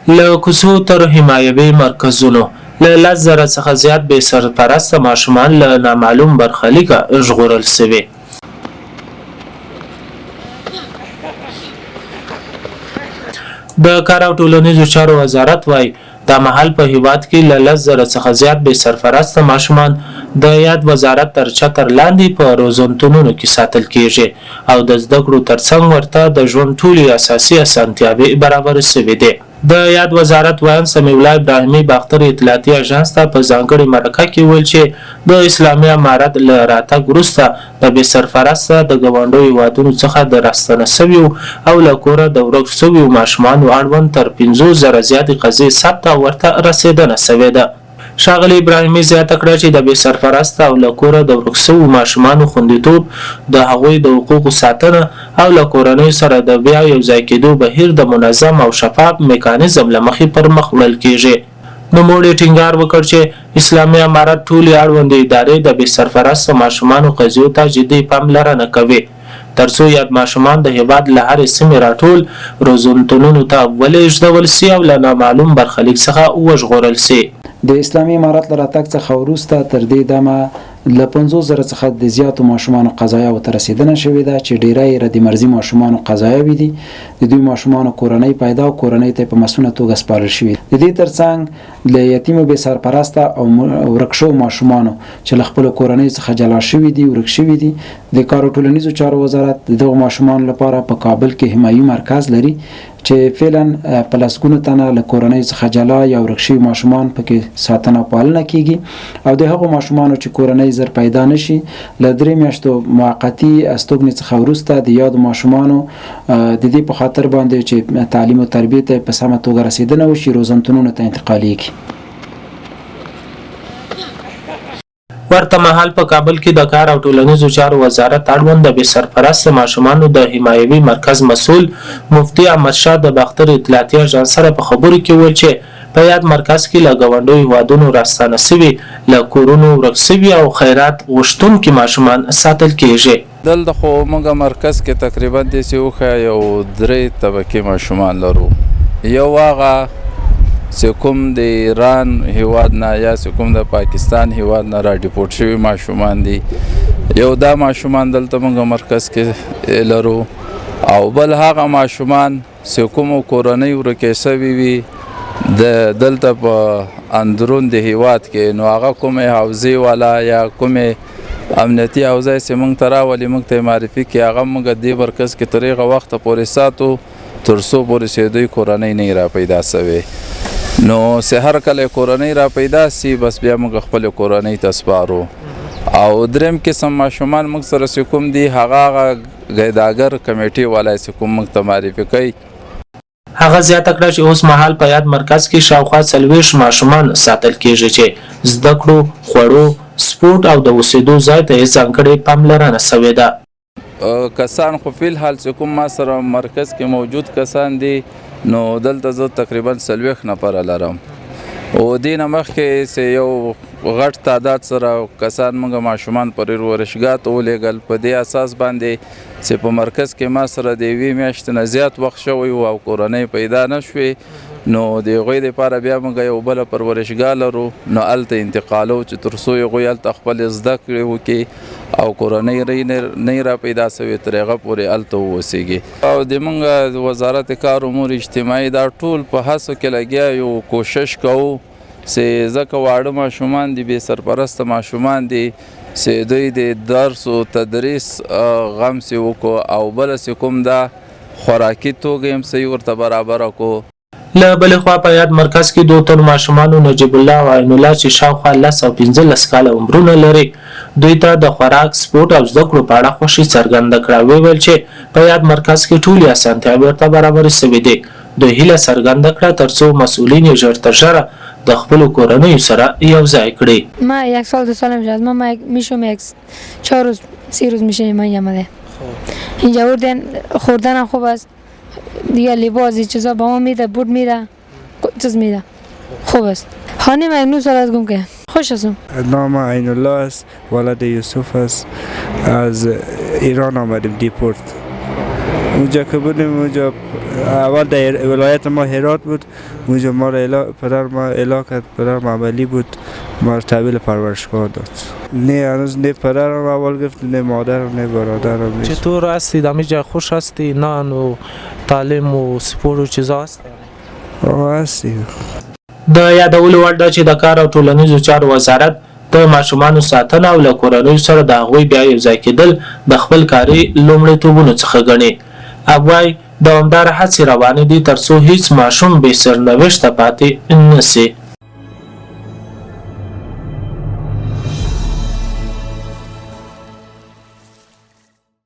له کوڅو تر حمایوي مرکزونو له 10,000 څخه زیات بې سرپرسته ماشومان له نامعلوم برخلیکه ژغورل شوي. د کار او ټولنیزو چارو وزارت وايي دا مهال په هیواد کې له 10,000 څخه زیات بې سرپرسته ماشومان د یاد وزارت تر چتر لاندې په روزنتونونو کې ساتل کیږي او د زده کړو ترڅنګ ورته د ژوند ټولې اساسي اسانتیاوې برابر شوي دي. د یاد وزارت وایي سمیع الله ابراهیمي باختر اطلاعاتي اژانس ته په ځانګړي مرکه کې ویل چې د اسلامي امارت له راتګ وروسته د بې سرپرسته د ګاونډیو هیوادونو څخه د راستنه شویو او له کوره د ورک شویو ماشومانو اړوند تر 50,000 زیاتې قضیې ثبت او ورته رسېدنه شوې ده. ښاغلي ابراهیمي زیاته کړه چې د بې سرپرسته او له کوره د ورک شویو ماشومانو خوندیتوب، د هغوی د حقوقو ساتنه او له کورنیو سره د بیا یوځای کېدو بهیر د منظم او شفاف میکانیزم له مخې پر مخ وړل کیږي. نوموړي ټینګار وکړ چې اسلامي امارت ټولې اړوندې ادارې د بې سرپرسته ماشومانو قضیو ته جدي پاملرنه کوي ترڅو یاد ماشومان د هیواد له هرې سیمې راټول روزنتونونو ته ولېږدول سي او له نامعلوم برخلیک څخه وژغورل سي. د اسلامي امارت له راتګ څخه وروسته تر دې دمه له 50,000 څخه د زیاتو ماشومانو قضایاو ته رسیدنه شوې ده چې ډیری یې ردي مرزي ماشومانو قضایاوې دي. د دوی ماشومانو کورنۍ پیدا او کورنۍ ته په مسؤونه توګه سپارل شوي. د دې ترڅنګ له یتیمو بې سرپرسته او ورک شوو ماشومانو چې له خپلو کورنیو څخه جلا شوي دي ورک شوي دي د کار او ټولنیزو چارو وزارت د دغو ماشومانو لپاره په کابل کې حمایي مرکز لري چې فعلا په لسګونو تنه له کورنۍ څخه جلا یا ورک شوي ماشومان پکې ساتنه او پالنه کیږي او د هغو ماشومانو چې کورنۍ زر پیدا نشي له 3 میاشتو موقتی استوګنې څخه وروسته د یادو ماشومانو د دې په خاطر باندې چې تعلیم او تربیه ته په سمه توګه رسیدنه وشي روزنتونونو ته انتقالیږي. ورته مهال په کابل کې د کار او ټولنیزو چارو وزارت اړوند د بې سرپرسته ماشومانو د حمایوي مرکز مسؤل مفتي احمدشاه د باختر اطلاعاتي اژانس سره په خبرو کې ویل چې په یاد مرکز کې له ګاونډیو هیوادونو راستانه شوي له کورونو ورک شوي او خیرات غوښتونکي ماشومان ساتل کیږي. دلته خو موږ مرکز کې تقریبا داسې وښیه یو 3 طبقې ماشومان لرو. یو هغه چې کوم د ایران هیواد نه یا چې کوم د پاکستان هیواد نه را ډیپورټ شوي ماشومان دي، یو دا ماشومان دلته موږ مرکز کې لرو او بل هغه ماشومان چې کومو کورنۍ ورکې شوي وي د دلته په اندرون د هیواد کې، نو هغه کومې حوزې والا یا کومې امنیتي حوزه چې موږ ته راولي موږ ته معرفي کړي هغه موږ دې مرکز کې تر هغه وخته پورې ساتو تر څو پورې چې دوی کورنۍ نه را پیدا شوې. نو چې هر کله کورنۍ را پیدا سي بس بیا موږ خپل کورنۍ ته سپارو. او دریم قسم ماشومان موږ سره چې کوم دي هغه ګیداګر کمیټې والا چې کوم موږ ته معرفي کوي. هغه زیاته کړه چې اوس مهال په یاد مرکز کې شاوخوا 40 ماشومان ساتل کیږي چې زده کړو، خوړو، سپورت او د اوسېدو ځای ته یې ځانګړې پاملرنه شوې ده. کسان خو فی الحال چې کوم ما سره مرکز کې موجود کسان دي نو دلته زه تقریبا 40 نفره لرم او دې نه مخکې چې یو غټ تعداد سره کسان موږ ماشومان پر ورشګاه ته ولېږل. په دې اساس باندې چې په مرکز کې ما سره د 2 میاشتې نه زیات وخت شوی او کورنۍ پیدا نه شوې نو د هغوی دپاره بیا موږ یو بله پرورشګاه لرو نو هلته انتقالو چې تر څو هغوی هلته خپل زده کړې وکړي او کورنۍ نه را پیدا شوې تر هغه پورې هلته واوسېږي. او د موږ وزارت کار امور اجتماعي دا ټول په هڅو کې لګیا یو کوشش کوو چې ځکه واړه ماشومان دي بې سرپرسته ماشومان دي چې دوی د درس او تدریس غم چې وکړو او بله چې کوم دا خوراکي توګه هم صحیح ورته برابره کړو. له بلې خوا په یاد مرکز کې 2 تن ماشومانو نجیب الله او عین الله چې شاوخوا 10 او 15 کاله عمرونه لري دوی ته د خوراک، سپورت او زده کړو په اړه خوښي څرګنده کړه. ویل چې په یاد مرکز کې ټولې اسانتیاوې ورته برابرې شوې دي. دوی هیله څرګنده کړه ترڅو مسئولین یې ژر تر ژره د خپل کورنیو سره یوځای کړي. ما 1 سال 2 سالم شد. ما میشم 4 روز 3 روز میشه من آمده. اینجا خوردن خوب است. دیگه لباسی چیزا به ما میده، بود میده، چیز میده، خوب است. خانه من 9 سال از گم که خوش هستم. نام عین الله است، ولد یوسف است. از ایران آمدیم دیپورت اونجا که بودیم اونجا اول در ولایت ما هرات بود. اونجا ما را پدر ما اعلام کرد. پدر ما عملی بود، ما را تحویل پرورشگاه داد. نه هنوز نه پدرم اول گرفت، نه مادرم، نه برادرم. چطور هستی؟ دمیجا خوش هستی؟ نان و تعلیم و سپور و چیزا هست؟ هستی. د یادولو وړ ده چې د کار او ټولنیزو چارو وزارت د ماشومانو ساتنه او له کورنیو سره د هغوی بیا یوځای کېدل د خپل کاري لومړیتوبونو څخه ګڼي. وایي دوامداره هڅې روانې دي ترڅو هیڅ ماشوم بې سرنوشته پاتې نشي.